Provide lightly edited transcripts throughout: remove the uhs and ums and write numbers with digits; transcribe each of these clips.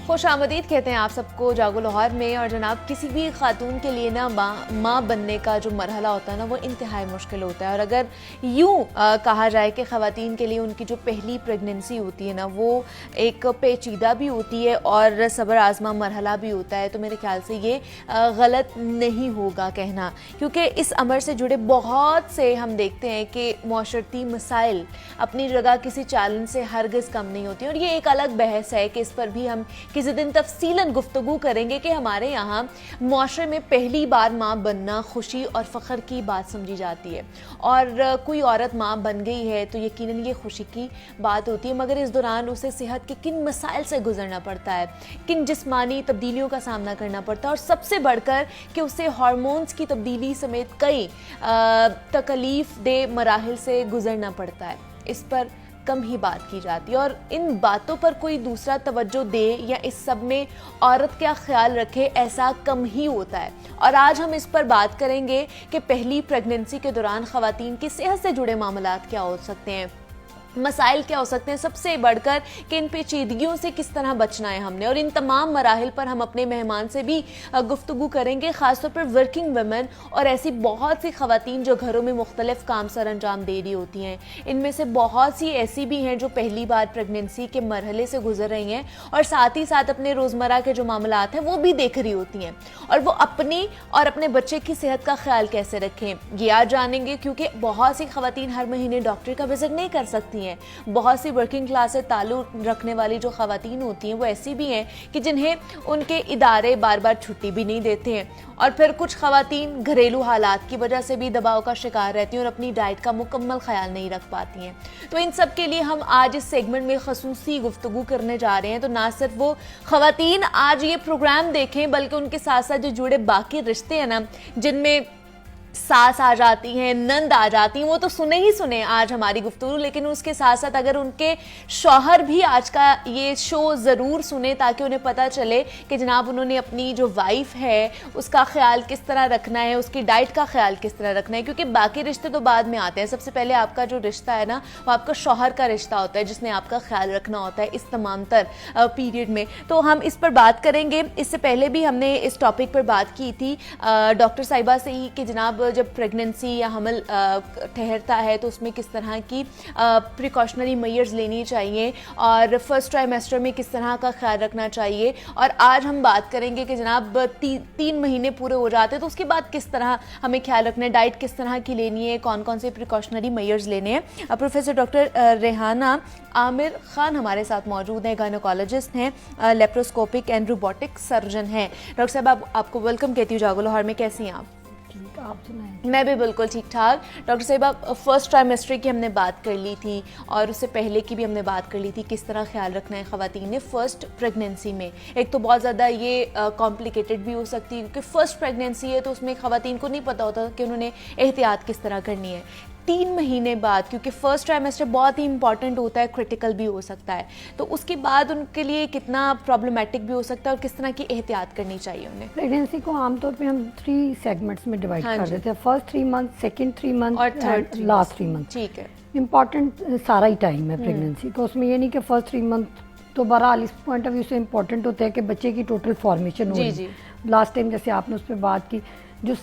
खुशामदीद कहते हैं आप सबको जागो लाहौर में। और जनाब, किसी भी खातून के लिए ना माँ बनने का जो मरहला होता है ना, वो इंतहाई मुश्किल होता है। और अगर यूँ कहा जाए कि ख़वातीन के लिए उनकी जो पहली प्रेगनेंसी होती है ना, वो एक पेचीदा भी होती है और सब्र आज़मा मरहला भी होता है, तो मेरे ख्याल से ये गलत नहीं होगा कहना, क्योंकि इस अमर से जुड़े बहुत से हम देखते हैं कि मुआशरती मसाइल अपनी जगह किसी चैलेंज से हरगिज़ कम नहीं होती। और ये एक अलग बहस है कि इस पर भी हम किसी दिन तफसीलन गुफ्तगू करेंगे कि हमारे यहाँ मुआशरे में पहली बार माँ बनना खुशी और फ़ख्र की बात समझी जाती है, और कोई औरत माँ बन गई है तो यकीनन ये खुशी की बात होती है, मगर इस दौरान उसे सेहत के किन मसाइल से गुजरना पड़ता है, किन जिस्मानी तब्दीलियों का सामना करना पड़ता है, और सबसे बढ़कर कि उसे हार्मोन्स की तब्दीली समेत कई तकलीफ दे मराहिल से गुजरना पड़ता है। इस पर कम ही बात की जाती है, और इन बातों पर कोई दूसरा तवज्जो दे या इस सब में औरत का ख्याल रखे, ऐसा कम ही होता है। और आज हम इस पर बात करेंगे कि पहली प्रेगनेंसी के दौरान ख़वातीन की सेहत से जुड़े मामलात क्या हो सकते हैं, मसाइल क्या हो सकते हैं, सबसे बढ़कर कि इन पेचीदगियों से किस तरह बचना है हमने। और इन तमाम मराहिल पर हम अपने मेहमान से भी गुफ्तगू करेंगे, ख़ासतौर पर वर्किंग वुमेन और ऐसी बहुत सी ख़वातीन जो घरों में मुख्तलिफ काम सर अंजाम दे रही होती हैं। इनमें से बहुत सी ऐसी भी हैं जो पहली बार प्रेगनेंसी के मरहले से गुजर रही हैं और साथ ही साथ अपने रोज़मर्रा के जो मामलात हैं वो भी देख रही होती हैं, और वो अपनी और अपने बच्चे की सेहत का ख्याल कैसे रखें ये आज जानेंगे, क्योंकि बहुत सी ख़वातीन हर महीने डॉक्टर का विजिट नहीं कर सकती हैं। बहुत सी वर्किंग क्लास से ताल्लुक रखने वाली जो ख़वातीन होती हैं वो ऐसी भी हैं कि जिन्हें उनके इदारे बार बार छुट्टी भी नहीं देते हैं, और फिर कुछ ख़वातीन घरेलू हालात की वजह से भी दबाव का शिकार रहती हैं और अपनी डाइट का मुकम्मल ख्याल नहीं रख पाती हैं। तो इन सब के लिए हम आज इस सेगमेंट में खसूसी गुफ्तगू करने जा रहे हैं। तो ना सिर्फ वो ख़वातीन आज ये प्रोग्राम देखें, बल्कि उनके साथ साथ जो जुड़े बाकी रिश्ते हैं ना, जिनमें सास आ जाती हैं, नंद आ जाती हैं, वो तो सुने ही सुने आज हमारी गुफ्तगू, लेकिन उसके साथ साथ अगर उनके शौहर भी आज का ये शो ज़रूर सुने, ताकि उन्हें पता चले कि जनाब उन्होंने अपनी जो वाइफ है उसका ख्याल किस तरह रखना है, उसकी डाइट का ख्याल किस तरह रखना है, क्योंकि बाकी रिश्ते तो बाद में आते हैं। सबसे पहले आपका जो रिश्ता है ना, वो आपका शौहर का रिश्ता होता है, जिसने आपका ख्याल रखना होता है इस तमाम तर पीरियड में। तो हम इस पर बात करेंगे। इससे पहले भी हमने इस टॉपिक पर बात की थी डॉक्टर साहिबा से ही कि जनाब जब प्रेगनेंसी या हमल ठहरता है तो उसमें किस तरह की प्रिकॉशनरी मेजर्स लेनी चाहिए, और फर्स्ट ट्राइमेस्टर में किस तरह का ख्याल रखना चाहिए। और आज हम बात करेंगे कि जनाब 3 महीने पूरे हो जाते हैं तो उसके बाद किस तरह हमें ख्याल रखना है, डाइट किस तरह की लेनी है, कौन कौन से प्रिकॉशनरी मेजर्स लेने हैं। प्रोफेसर डॉक्टर रेहाना आमिर खान हमारे साथ मौजूद हैं, गायनोकोलॉजिस्ट हैं, लेप्रोस्कोपिक एंड रोबोटिक सर्जन हैं। डॉक्टर साहब आपको वेलकम कहती हूँ जागो लाहौर में। कैसी हैं आप? आप सुनाएं। मैं भी बिल्कुल ठीक ठाक। डॉक्टर साहिबा, फर्स्ट ट्राइमेस्टर की हमने बात कर ली थी और उससे पहले की भी हमने बात कर ली थी, किस तरह ख्याल रखना है ख़वातीन ने फर्स्ट प्रेगनेंसी में। एक तो बहुत ज़्यादा ये कॉम्प्लिकेटेड भी हो सकती है, क्योंकि फ़र्स्ट प्रेगनेंसी है तो उसमें ख़वातीन को नहीं पता होता कि उन्होंने एहतियात किस तरह करनी है। 3 महीने बाद, क्योंकि फर्स्ट ट्राइमेस्टर बहुत ही इंपॉर्टेंट होता है, क्रिटिकल भी हो सकता है, तो उसके बाद उनके लिए कितना प्रॉब्लमेटिक भी हो सकता है और किस तरह की एहतियात करनी चाहिए उन्हें? प्रेगनेंसी को आमतौर पे हम 3 सेगमेंट्स में डिवाइड कर देते हैं, फर्स्ट 3 मंथ, सेकंड 3 मंथ और थर्ड लास्ट 3 मंथ। ठीक है, इम्पॉर्टेंट सारा ही टाइम है प्रेगनेंसी का। उसमें ये नहीं कि फर्स्ट 3 मंथ तो बहरहाल इस पॉइंट ऑफ व्यू से इम्पॉर्टेंट होता है कि बच्चे की टोटल फॉर्मेशन हो रही है। लास्ट टाइम जैसे आपने उस पर बात की जो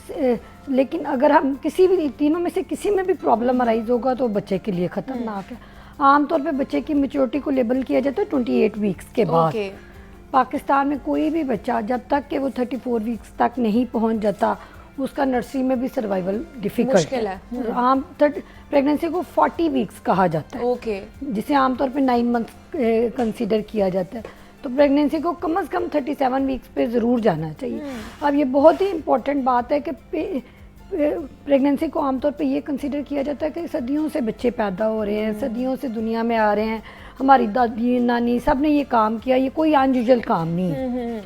लेकिन अगर हम किसी भी तीनों में से किसी में भी प्रॉब्लम अराइज होगा तो बच्चे के लिए ख़तरनाक है। आमतौर पे बच्चे की मैच्योरिटी को लेबल किया जाता है 28 वीक्स के बाद। पाकिस्तान में कोई भी बच्चा जब तक कि वो 34 वीक्स तक नहीं पहुंच जाता, उसका नर्सरी में भी सर्वाइवल डिफिकल्ट है। आम प्रेगनेंसी को 40 वीक्स कहा जाता है, जिसे आमतौर पे 9 मंथ कंसीडर किया जाता है। तो प्रेगनेंसी को कम से कम 37 वीक्स पे ज़रूर जाना चाहिए। अब ये बहुत ही इम्पोर्टेंट बात है कि प्रेगनेंसी को आमतौर पे ये कंसीडर किया जाता है कि सदियों से बच्चे पैदा हो रहे हैं, सदियों से दुनिया में आ रहे हैं, हमारी दादी नानी सब ने ये काम किया, ये कोई अनयूजुअल काम नहीं है।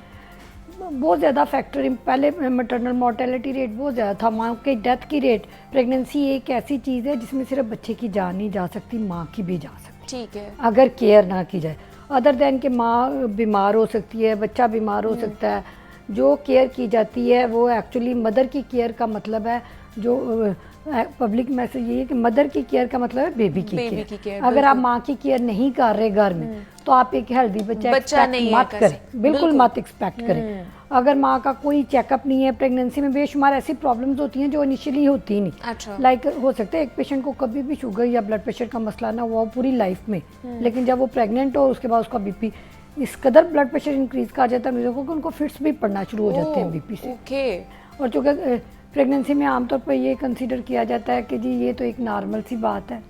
बहुत ज़्यादा फैक्टर, पहले मैटरनल मोर्टेलिटी रेट बहुत ज़्यादा था, माँ के डेथ की रेट। प्रेगनेंसी एक ऐसी चीज़ है जिसमें सिर्फ बच्चे की जान नहीं जा सकती, माँ की भी जा सकती, ठीक है, अगर केयर ना की जाए। अदर दैन कि माँ बीमार हो सकती है, बच्चा बीमार हो सकता है। जो केयर की जाती है वो एक्चुअली मदर की केयर का मतलब है जो पब्लिक मैसेज ये है कि मदर की केयर का मतलब है बेबी की केयर। अगर आप माँ की केयर नहीं कर रहे घर में तो आप एक हेल्दी बच्चा एक्सपेक्ट मत करें, बिल्कुल मत एक्सपेक्ट करें। अगर माँ का कोई चेकअप नहीं है, प्रेगनेंसी में बेशुमार ऐसी प्रॉब्लम्स होती हैं जो इनिशियली होती नहीं। अच्छा। लाइक हो सकता है एक पेशेंट को कभी भी शुगर या ब्लड प्रेशर का मसला ना हुआ पूरी लाइफ में, लेकिन जब वो प्रेग्नेंट हो उसके बाद उसका बीपी इस कदर ब्लड प्रेशर इंक्रीज कर जाता है मरीजों को कि उनको फिट्स भी पड़ना शुरू हो जाते हैं बीपी से। और चूँकि प्रेगनेंसी में आमतौर पर ये कंसीडर किया जाता है कि जी ये तो एक नॉर्मल सी बात है,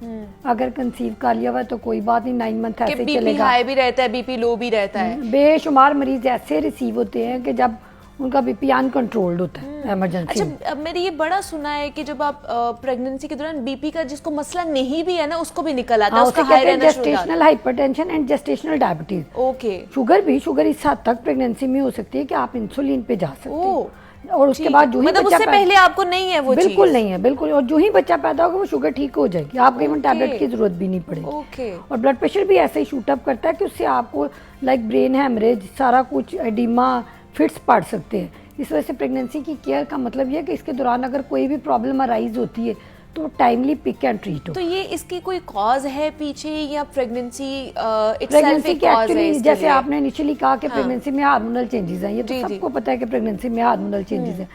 अगर कंसीव कर लिया हुआ तो कोई बात नहीं, 9 मंथ ऐसे चलेगा। बीपी हाई भी रहता है, बीपी लो भी रहता है। बेशुमार मरीज ऐसे रिसीव होते हैं कि जब उनका बीपी अनकंट्रोल्ड होता है इमरजेंसी। अच्छा, मैंने ये बड़ा सुना है कि जब आप प्रेगनेंसी के दौरान बीपी का जिसको मसला नहीं भी है ना उसको भी निकल आता है, उसका हाई रहना शुरू हो जाता है। Gestational hypertension and gestational diabetes. Okay. Sugar इस हद तक प्रेगनेंसी में हो सकती है कि आप इंसुलिन पे जा सकते हो और उसके बाद जो ही मतलब उससे पहले आपको नहीं है वो चीज? बिल्कुल नहीं है, बिल्कुल। और जो ही बच्चा पैदा होगा वो शुगर ठीक हो जाएगी, आपको इवन टैबलेट की जरूरत भी नहीं पड़ेगी। ओके। और ब्लड प्रेशर भी ऐसे ही शूट अप करता है कि उससे आपको लाइक ब्रेन हैमरेज, सारा कुछ, एडिमा, फिट्स पड़ सकते हैं। इस वजह से प्रेगनेंसी की केयर का मतलब ये है कि इसके दौरान अगर कोई भी प्रॉब्लम अराइज होती है तो टाइमली पिक एंड ट्रीट हो। तो ये इसकी कोई कॉज है पीछे या प्रेगनेंसी प्रेगनेंसी के एक्चुअली जैसे आपने इनिशियली कहा कि प्रेगनेंसी में हार्मोनल चेंजेस हैं, ये तो सबको पता है कि प्रेगनेंसी में हार्मोनल चेंजेस हैं।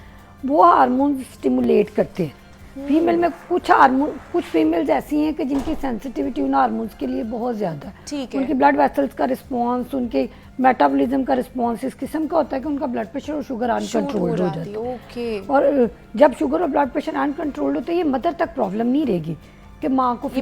वो हार्मोन स्टिमुलेट करते हैं फीमेल में। कुछ फीमेल्स ऐसी हैं कि जिनकी सेंसिटिविटी उन हार्मोन्स के लिए बहुत ज्यादा है। उनकी ब्लड वेसल्स का रिस्पॉन्स, उनके मेटाबॉलिज्म का रिस्पॉन्स इस किस्म का होता है कि उनका ब्लड प्रेशर और शुगर अनकंट्रोल्ड हो जाता है। और जब शुगर और ब्लड प्रेशर अनकंट्रोल्ड होते हैं ये मदर तक प्रॉब्लम नहीं रहेगी कि माँ को ये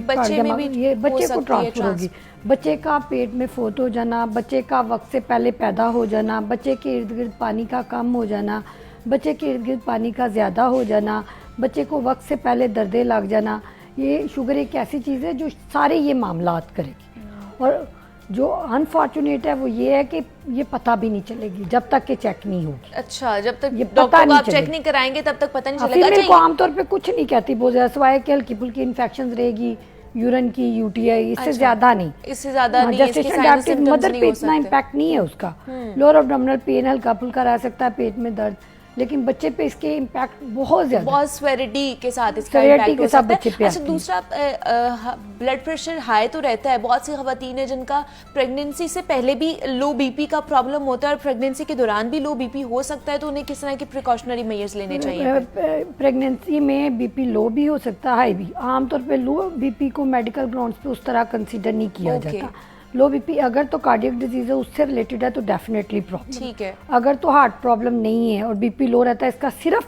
बच्चे को ट्रांसफर होगी। बच्चे का पेट में फोत हो जाना, बच्चे का वक्त से पहले पैदा हो जाना, बच्चे के इर्द गिर्द पानी का कम हो जाना, बच्चे के इर्द गिर्द पानी का ज़्यादा हो जाना, बच्चे को वक्त से पहले दर्दे लग जाना, ये शुगर एक ऐसी चीज़ है जो सारे ये मामलात करेगी। और जो अनफॉर्चुनेट है वो ये है कि ये पता भी नहीं चलेगी जब तक कि चेक नहीं होगी। अच्छा, जब तक डॉक्टर को आप चेक नहीं कराएंगे तब तक पता नहीं चलेगा। फीमेल को आमतौर पे कुछ नहीं कहती बहुत ज्यादा, सिवाय कि हल्की फुल्की इन्फेक्शन रहेगी, यूरिन की, यूटीआई, इससे ज्यादा नहीं। इससे ज्यादा नहीं। जेस्टेशनल डायबिटीज मदर पे इतना इम्पैक्ट नहीं है उसका। लोअर एब्डोमिनल पेन हल्का फुल्का रह सकता है, पेट में दर्द, लेकिन बच्चे पे इसके इम्पैक्ट बहुत ज्यादा, बहुत सेवेरिटी के साथ इसका इम्पैक्ट हो सकता है। अच्छा, दूसरा ब्लड प्रेशर हाई तो रहता है, बहुत सी खवातीन है जिनका प्रेगनेंसी से पहले भी लो बीपी का प्रॉब्लम होता है और प्रेगनेंसी के दौरान भी लो बीपी हो सकता है, तो उन्हें किस तरह के प्रिकॉशनरी मेजर्स लेने चाहिए? प्रेगनेंसी में बीपी लो भी हो सकता है, हाई भी। आमतौर पर लो बीपी को मेडिकल ग्राउंड्स पे उस तरह कंसिडर नहीं किया जाता। लो बीपी अगर तो कार्डियक डिजीज है उससे रिलेटेड है तो डेफिनेटली प्रॉब्लम, ठीक है। अगर तो हार्ट प्रॉब्लम नहीं है और बीपी लो रहता है, इसका सिर्फ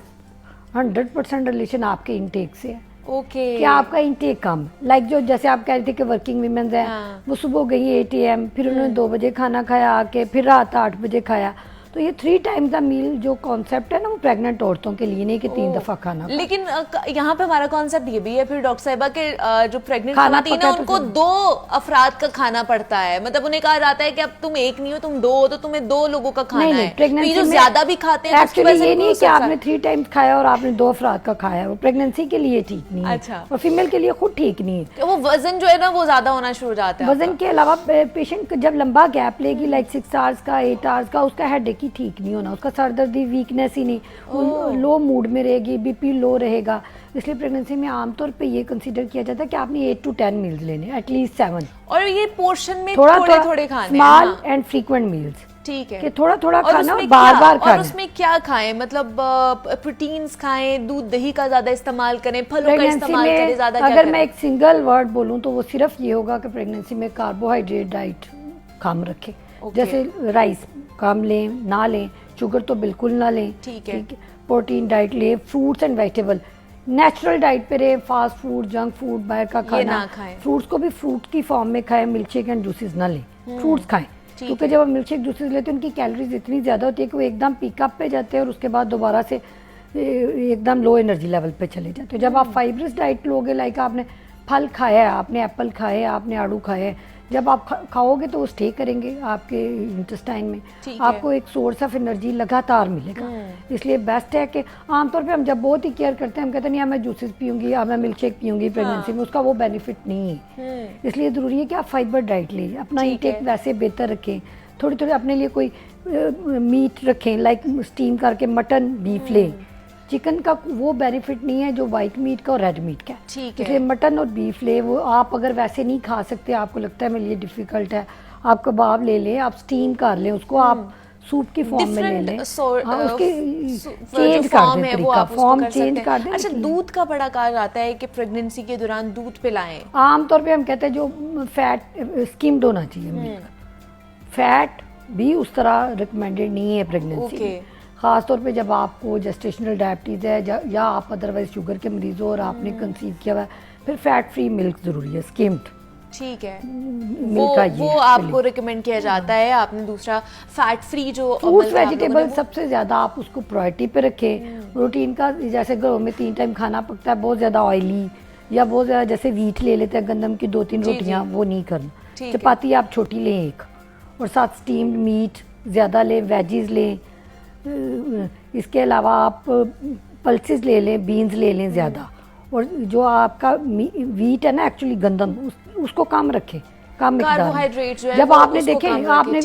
100% रिलेशन आपके इंटेक से है। ओके। क्या आपका इंटेक कम, लाइक जो जैसे आप कह रहे थे कि वर्किंग वीमेंस हैं, वो सुबह गई 8 AM, फिर उन्होंने 2 बजे खाना खाया आके, फिर रात 8 बजे खाया, तो ये 3 टाइम्स द मील जो कॉन्सेप्ट है ना वो प्रेग्नेंट औरतों के लिए नहीं कि 3 दफा खाना। लेकिन यहाँ पे हमारा कॉन्सेप्ट ये भी है फिर डॉक्टर साहिबा के जो प्रेग्नेंट खवातीन है उनको 2 अफराद का खाना पड़ता है, मतलब उन्हें कहा जाता है कि अब तुम एक नहीं हो तुम 2 हो तो तुम्हें 2 लोगों का खाना है। प्रेगनेंसी जो ज्यादा भी खाते हैं एक्चुअली ये नहीं कि आपने 3 टाइम्स खाया और आपने 2 अफराद का खाया, वो प्रेगनेंसी के लिए ठीक नहीं है। अच्छा। और फीमेल के लिए खुद ठीक नहीं है। वो वजन जो है ना वो ज्यादा होना शुरू हो जाता है। वजन के अलावा पेशेंट जब लंबा गैप लेगी लाइक 6 आवर्स का, 8 आवर्स का, उसका हेडेक ही ठीक नहीं होना, का सरदर्दी, वीकनेस ही नहीं, लो मूड में रहेगी, बीपी लो रहेगा। इसलिए प्रेगनेंसी में आमतौर पे ये कंसीडर किया जाता है कि आपने 8 to 10 मील्स लेने, एटलीस्ट 7, और ये पोर्शन में थोड़े खाने, स्मॉल एंड फ्रीक्वेंट मील्स, ठीक है, कि थोड़ा खाना और बार खाना। और उसमें क्या खाएं, मतलब प्रोटीन्स खाएं, दूध दही का ज्यादा इस्तेमाल करें, फलों का इस्तेमाल करें ज्यादा? अगर मैं एक सिंगल वर्ड बोलूं तो वो सिर्फ ये होगा कि प्रेगनेंसी में कार्बोहाइड्रेट डाइट कम रखें। जैसे राइस कम लें, ना लें, शुगर तो बिल्कुल ना लें, ठीक है। प्रोटीन डाइट लें, fruits and vegetable, natural diet पे रहे, फास्ट फूड, जंक फूड, बाहर का खाना, फ्रूट्स को भी फ्रूट की फॉर्म में खाएं, मिल्क शेक एंड जूसेस ना लें, फ्रूट्स खाएं, क्योंकि जब आप मिल्क शेक जूसेस लेते हैं उनकी कैलोरीज इतनी ज़्यादा होती है कि वो एकदम पिकअप पे जाते हैं और उसके बाद दोबारा से एकदम लो एनर्जी लेवल पे चले जाते हैं। जब आप फाइब्रस डाइट लोगे, लाइक आपने फल खाया है, आपने एप्पल खाए हैं, आपने आड़ू खाए हैं, जब आप खाओगे तो वो स्टे करेंगे आपके इंटेस्टाइन में, आपको एक सोर्स ऑफ एनर्जी लगातार मिलेगा। इसलिए बेस्ट है कि आमतौर पे हम जब बहुत ही केयर करते हैं हम कहते नहीं मैं जूसेस पीऊंगी या मैं मिल्क शेक पीऊंगी प्रेगनेंसी में, उसका वो बेनिफिट नहीं है। इसलिए ज़रूरी है कि आप फाइबर डाइट लें, अपना इंटेक वैसे बेहतर रखें, थोड़ी थोड़ी अपने लिए कोई मीट रखें, लाइक स्टीम करके मटन बीफ लें, चिकन का वो बेनिफिट नहीं है जो वाइट मीट का और रेड मीट का है। ठीक है। इसलिए मटन और बीफ ले, वो आप अगर वैसे नहीं खा सकते, आपको लगता है मेरे लिए डिफिकल्ट है, आप कबाब ले लें, आप स्टीम कर लें उसको, आप सूप की फॉर्म में ले लें। हाँ, उसकी चेंज कर दें तरीका, फॉर्म चेंज कर दें। अच्छा, दूध का बड़ा कहा जाता है कि प्रेगनेंसी के दौरान दूध पिलाएं। आमतौर पे हम कहते हैं जो फैट स्किम्ड होना चाहिए मिल्क, फैट भी उस तरह रिकमेंडेड नहीं है प्रेगनेंसी में। ख़ास तौर पे जब आपको जेस्टेशनल डायबिटीज़ है या आप अदरवाइज शुगर के मरीज हो और आपने कंसीव किया हुआ है, फिर फैट फ्री मिल्क ज़रूरी है, स्किम्ड। ठीक है, वो आपको रिकमेंड किया जाता है। आपने दूसरा फैट फ्री जो फ्रूट्स वेजिटेबल सबसे ज़्यादा आप उसको प्रायोरिटी पे रखें। प्रोटीन का जैसे घरों में 3 टाइम खाना पकता है, बहुत ज़्यादा ऑयली या बहुत ज़्यादा जैसे वीट ले लेते हैं गंदम की 2-3 रोटियाँ, वो नहीं करना। चपाती आप छोटी लें एक, और साथ स्टीम्ड मीट ज़्यादा लें, वेजीज लें। इसके अलावा आप पल्सेस ले लें, बीन्स ले लें ज़्यादा, और जो आपका वीट है ना एक्चुअली गंदम, उसको कम रखें, कम मिकदार। जब आपने देखें आपने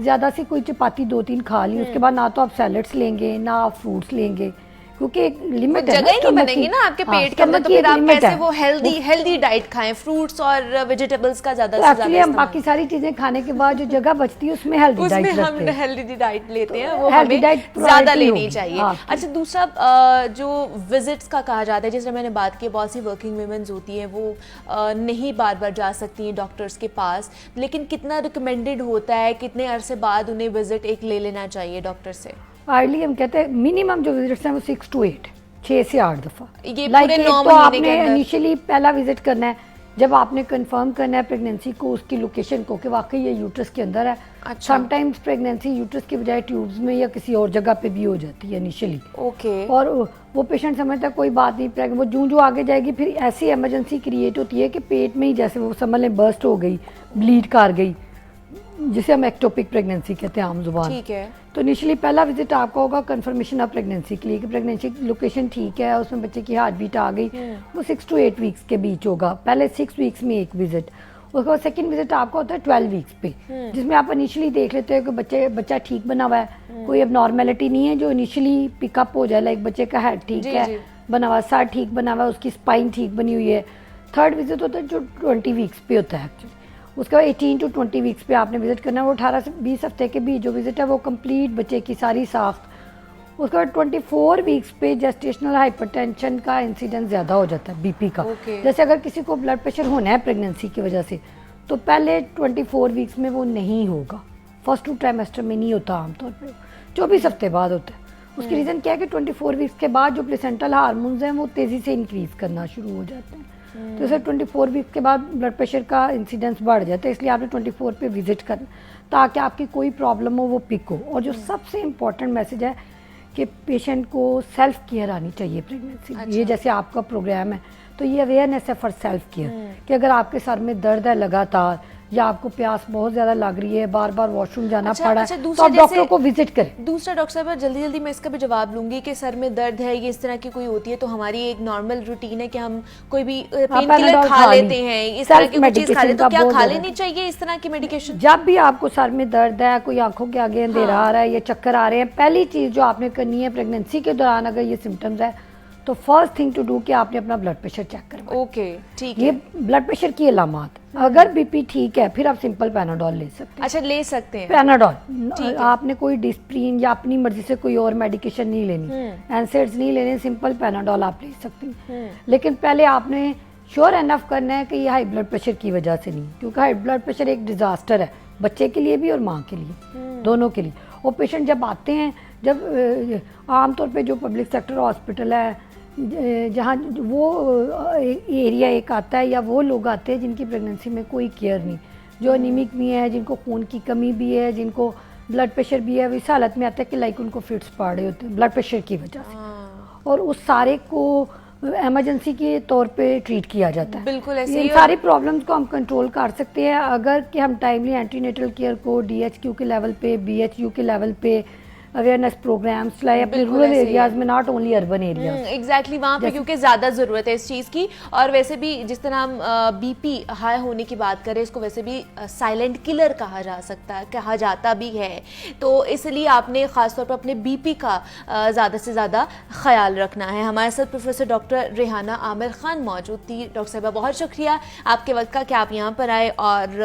ज़्यादा से कोई चपाती 2-3 खा ली, उसके बाद ना तो आप सैलड्स लेंगे ना आप फ्रूट्स लेंगे, क्योंकि एक लिमिट है, जगह ही नहीं बनेगी ना आपके पेट के अंदर, तो फिर आप कैसे वो हेल्दी डाइट खाएं, फ्रूट्स और वेजिटेबल्स का ज्यादा से ज्यादा। हम बाकी सारी चीजें खाने के बाद जो जगह बचती है उसमें हेल्दी डाइट लेते हैं, हम हेल्दी डाइट लेते हैं, वो हमें ज्यादा लेनी चाहिए। अच्छा, दूसरा जो विजिट्स का कहा जाता है, जैसे मैंने बात की, बहुत सी वर्किंग वुमेन्स होती हैं वो नहीं बार बार जा सकती हैं डॉक्टर्स के पास, लेकिन कितना रिकमेंडेड होता है, कितने अरसे बाद उन्हें विजिट एक ले लेना चाहिए डॉक्टर से? हार्डली हम कहते हैं मिनिमम जो विजिट्स हैं वो 6 to 8, 6 से 8 दफ़ा। ये पूरे 9 तो आपने इनिशियली पहला विजिट करना है, जब आपने कंफर्म करना है प्रेगनेंसी को, उसकी लोकेशन को कि वाकई ये यूट्रस के अंदर है। अच्छा। समटाइम्स प्रेगनेंसी यूट्रस की बजाय ट्यूब्स में या किसी और जगह पे भी हो जाती है इनिशियली। ओके। और वो पेशेंट समझता है कोई बात नहीं, वो जो आगे जाएगी फिर ऐसी इमरजेंसी क्रिएट होती है कि पेट में ही जैसे वो समझ लें बर्स्ट हो गई, ब्लीड कर गई, जिसे हम एक्टोपिक प्रेगनेंसी कहते हैं आम जुबान। ठीक है। तो इनिशियली पहला विजिट आपका होगा कंफर्मेशन ऑफ प्रेगनेंसी के लिए कि प्रेगनेंसी लोकेशन ठीक है, उसमें बच्चे की हार्ट बीट आ गई, वो 6 to 8 वीक्स के बीच होगा। पहले 6 वीक्स में एक विजिट, उसके बाद सेकंड विजिट आपका होता है 12 वीक्स पे, जिसमें आप इनिशियली देख लेते हो कि बच्चा ठीक बना हुआ है, कोई अब नॉर्मेलिटी नहीं है जो इनिशियली पिकअप हो जाए, लाइक बच्चे का हेड ठीक है बना हुआ, सर ठीक बना हुआ है, उसकी स्पाइन ठीक बनी हुई है। थर्ड विजिट होता है जो 20 वीक्स पे होता है एक्चुअली। उसके बाद 18 to 20 वीक्स पे आपने विजिट करना है, वो 18 से 20 हफ्ते के बीच जो विजिट है वो कंप्लीट बच्चे की सारी साख्त। उसके बाद 24 वीक्स पे जेस्टेशनल हाइपरटेंशन का इंसिडेंस ज़्यादा हो जाता है, बीपी का। जैसे अगर किसी को ब्लड प्रेशर होना है प्रेगनेंसी की वजह से, तो पहले 24 वीक्स में वो नहीं होगा, फर्स्ट 2 ट्राइमेस्टर में नहीं होता, आमतौर पर 24 हफ्ते बाद होता है। उसकी रीज़न क्या है कि 24 वीक्स के बाद जो प्लेसेंटल हार्मोन्स हैं वो तेज़ी से इंक्रीज़ करना शुरू हो जाते हैं, तो सर 24 वीक के बाद ब्लड प्रेशर का इंसिडेंस बढ़ जाता है। इसलिए आपने 24 पे विजिट करना ताकि आपकी कोई प्रॉब्लम हो वो पिक हो। और जो सबसे इम्पॉर्टेंट मैसेज है कि पेशेंट को सेल्फ केयर आनी चाहिए प्रेगनेंसी। अच्छा। ये जैसे आपका प्रोग्राम है तो ये अवेयरनेस है फॉर सेल्फ केयर कि अगर आपके सर में दर्द है लगातार या आपको प्यास बहुत ज्यादा लग रही है, बार बार वॉशरूम जाना पड़ा, तो आप डॉक्टर को विजिट करें। दूसरा डॉक्टर साहब जल्दी मैं इसका भी जवाब लूंगी कि सर में दर्द है, ये इस तरह की कोई होती है तो हमारी एक नॉर्मल रूटीन है कि हम कोई भी पेन किलर खा लेते हैं, इस तरह की चीज खा लेते, तो क्या खा लेनी चाहिए इस तरह की मेडिकेशन? जब भी आपको सर में दर्द है, कोई आंखों के आगे अंधेरा आ रहा है या चक्कर आ रहे हैं, पहली चीज जो आपने करनी है प्रेगनेंसी के दौरान अगर ये सिम्टम्स है तो फर्स्ट थिंग टू डू कि आपने अपना ब्लड प्रेशर चेक करवाएं। ओके, ठीक है। ये ब्लड प्रेशर की अलामत। अगर बीपी ठीक है फिर आप सिंपल पैनाडोल ले सकते हैं। अच्छा, ले सकते हैं पैनाडोल। आपने कोई डिस्प्रिन या अपनी मर्जी से कोई और मेडिकेशन नहीं लेनी, एनसेड्स नहीं लेने, सिंपल पैनाडोल आप ले सकते हैं। लेकिन पहले आपने श्योर एनफ करना है कि ये हाई ब्लड प्रेशर की वजह से नहीं, क्योंकि हाई ब्लड प्रेशर एक डिजास्टर है बच्चे के लिए भी और माँ के लिए, दोनों के लिए। और पेशेंट जब आते हैं, जब आमतौर पर जो पब्लिक सेक्टर हॉस्पिटल है जहाँ वो एरिया एक आता है या वो लोग आते हैं जिनकी प्रेगनेंसी में कोई केयर नहीं, जो अनीमिक भी है, जिनको खून की कमी भी है, जिनको ब्लड प्रेशर भी है, इस हालत में आता है कि लाइक उनको फिट्स पड़ रहे होते हैं ब्लड प्रेशर की वजह से, और उस सारे को इमरजेंसी के तौर पे ट्रीट किया जाता है। बिल्कुल ऐसे इन सारी प्रॉब्लम्स को हम कंट्रोल कर सकते हैं अगर कि हम टाइमली एंटीनेटल केयर को DHQ के लेवल पे, BHU के लेवल पे, अवेयरनेस प्रोग्राम्स चलाए अपने बिल्कुल रूरल ऐसे ही एरियाज में, not only urban areas. Exactly वहाँ पे क्योंकि ज़्यादा ज़रूरत है इस चीज़ की। और वैसे भी जिस तरह हम बीपी हाई होने की बात करें, इसको वैसे भी साइलेंट किलर कहा जा सकता है, कहा जाता भी है। तो इसलिए आपने ख़ासतौर पर अपने बीपी का ज़्यादा से ज़्यादा ख्याल रखना है। हमारे साथ प्रोफेसर डॉक्टर रेहाना आमिर खान मौजूद थी। डॉक्टर साहिबा बहुत शुक्रिया आपके वक्त का कि आप यहाँ पर आए और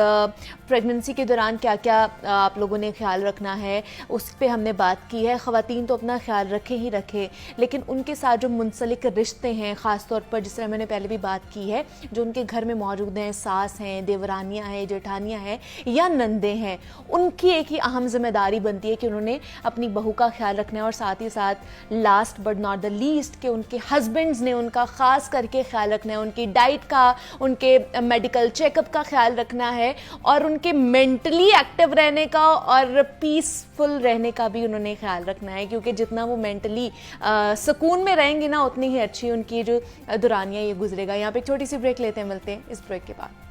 प्रेगनेंसी के दौरान क्या क्या आप लोगों ने ख्याल रखना है उस पर हमने बात की है। ख़वातीन तो अपना ख्याल रखे ही रखे, लेकिन उनके साथ जो मुंसलिक रिश्ते हैं, ख़ास तौर पर जिस तरह मैंने पहले भी बात की है, जो उनके घर में मौजूद हैं, सास हैं, देवरानियाँ हैं, जेठानियाँ हैं या नंदे हैं, उनकी एक ही अहम जिम्मेदारी बनती है कि उन्होंने अपनी बहू का ख्याल रखना है। और साथ ही साथ last but not the least कि उनके हस्बैंड्स ने उनका ख़ास करके ख्याल रखना है, उनकी डाइट का, उनके मेडिकल चेकअप का ख्याल रखना है और उनके मेंटली एक्टिव रहने का और पीसफुल रहने का भी उन्होंने ख्याल रखना है। क्योंकि जितना वो मेंटली सुकून में रहेंगे ना, उतनी ही अच्छी उनकी जो दौरानियाँ ये गुजरेगा। यहाँ पे एक छोटी सी ब्रेक लेते हैं, मिलते हैं इस ब्रेक के बाद।